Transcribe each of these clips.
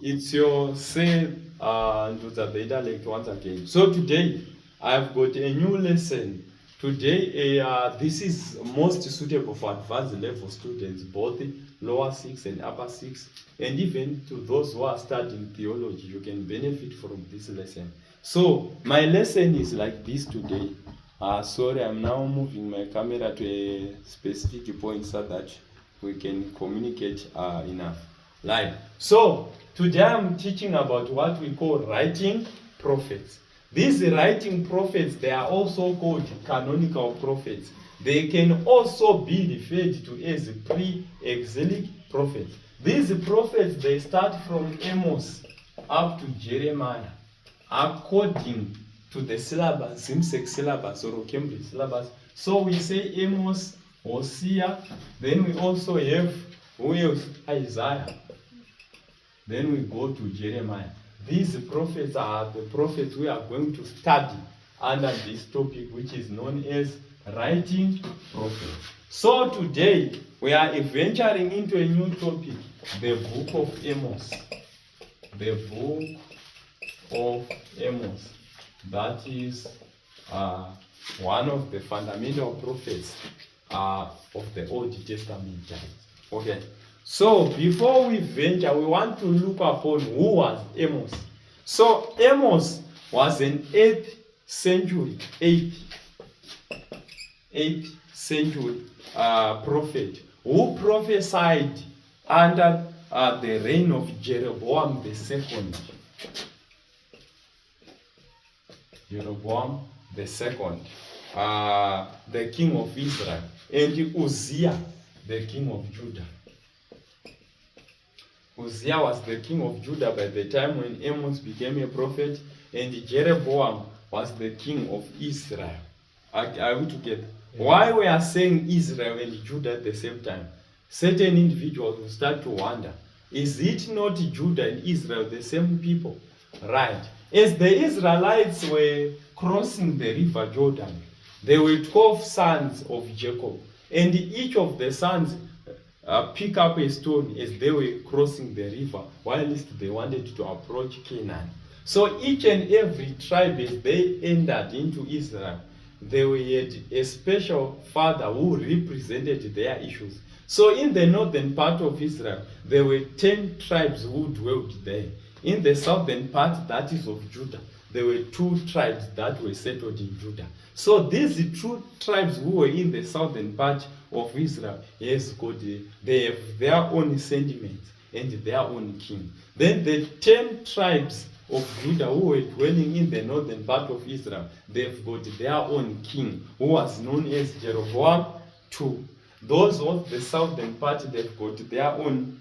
it's your Seth Nduza the intellect once again. So today I've got a new lesson. Today this is most suitable for advanced level students, both lower 6 and upper 6, and even to those who are studying theology. You can benefit from this lesson. So my lesson is like this today. Sorry, I'm now moving my camera to a specific point so that we can communicate enough. Right. So today I'm teaching about what we call writing prophets. These writing prophets, they are also called canonical prophets. They can also be referred to as pre-exilic prophets. These prophets, they start from Amos up to Jeremiah, according to the syllabus, ZIMSEC syllabus or Cambridge syllabus. So we say Amos, Hosea, then we also have who else? Isaiah. Then we go to Jeremiah. These prophets are the prophets we are going to study under this topic, which is known as writing prophets. So today we are venturing into a new topic, the book of Amos. The book of Amos. That is one of the fundamental prophets of the Old Testament. Okay. So before we venture, we want to look upon who was Amos. So Amos was an 8th century prophet who prophesied under the reign of Jeroboam the second. Jeroboam the second, the king of Israel, and Uzziah, the king of Judah. Uzziah was the king of Judah by the time when Amos became a prophet, and Jeroboam was the king of Israel. Are we together? Yeah. Why we are saying Israel and Judah at the same time? Certain individuals will start to wonder, is it not Judah and Israel the same people? Right. As the Israelites were crossing the river Jordan, there were 12 sons of Jacob, and each of the sons pick up a stone as they were crossing the river, whilst they wanted to approach Canaan. So each and every tribe, as they entered into Israel, they had a special father who represented their issues. So in the northern part of Israel, there were 10 tribes who dwelled there. In the southern part, that is of Judah, there were 2 tribes that were settled in Judah. So these 2 tribes who were in the southern part of Israel, yes, God, they have their own sentiments and their own king. Then the 10 tribes of Judah who were dwelling in the northern part of Israel, they've got their own king, who was known as Jeroboam II. Those of the southern part, they've got their own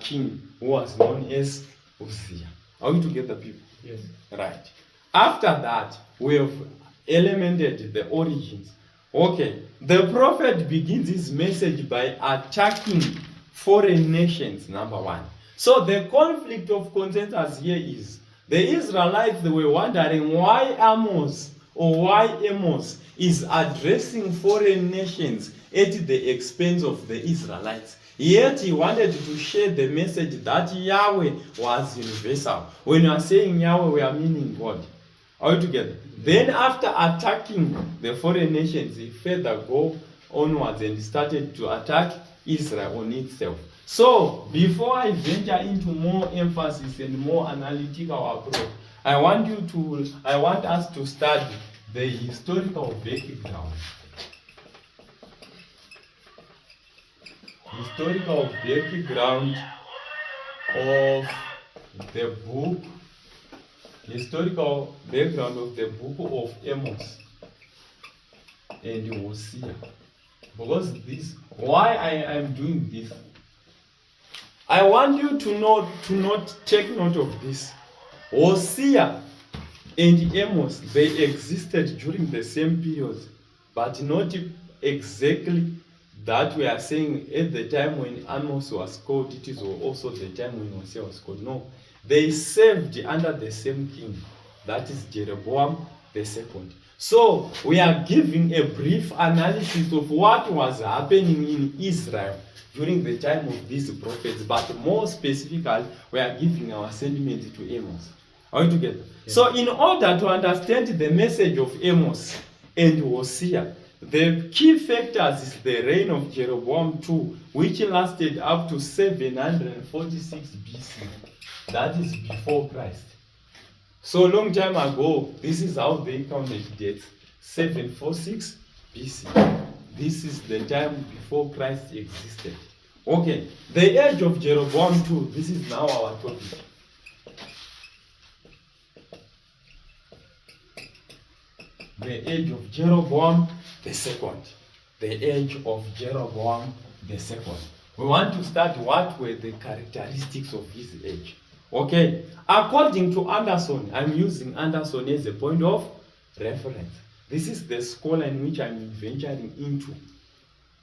king, who was known as Uzziah. Are we together, people? Yes. Right. After that, we have elemented the origins. Okay, the prophet begins his message by attacking foreign nations, number 1. So the conflict of consensus here is the Israelites, they were wondering why Amos is addressing foreign nations at the expense of the Israelites. Yet he wanted to share the message that Yahweh was universal. When we are saying Yahweh, we are meaning God. Are we together? Then after attacking the foreign nations, he further go onwards and started to attack Israel on itself. So before I venture into more emphasis and more analytical approach, I want us to study the historical background. Historical background of the book. Historical background of the book of Amos and Hosea. Because this, why I am doing this, I want you to take note of this. Hosea and Amos, they existed during the same period, but not exactly that we are saying at the time when Amos was called, it is also the time when Hosea was called. No, they served under the same king, that is Jeroboam the second. So we are giving a brief analysis of what was happening in Israel during the time of these prophets, but more specifically, we are giving our sentiment to Amos. Are we together? Yeah. So in order to understand the message of Amos and Hosea, the key factors is the reign of Jeroboam II, which lasted up to 746 BC. That is before Christ. So long time ago, this is how they counted dates. 746 BC. This is the time before Christ existed. Okay, the age of Jeroboam II, this is now our topic. The age of Jeroboam the second. The age of Jeroboam the second. We want to start what were the characteristics of his age. Okay, according to Anderson, I'm using Anderson as a point of reference. This is the scholar in which I'm venturing into.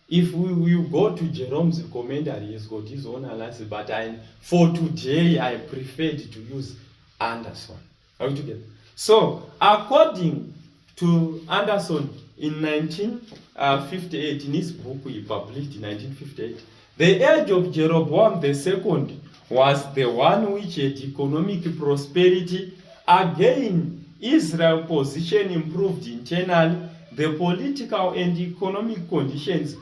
If we go to Jerome's commentary, he's got his own analysis, but for today, I preferred to use Anderson. Are we together? So, according to Anderson, in 1958, in his book he published in 1958, the age of Jeroboam II was the one which had economic prosperity. Again, Israel's position improved internally. The political and economic conditions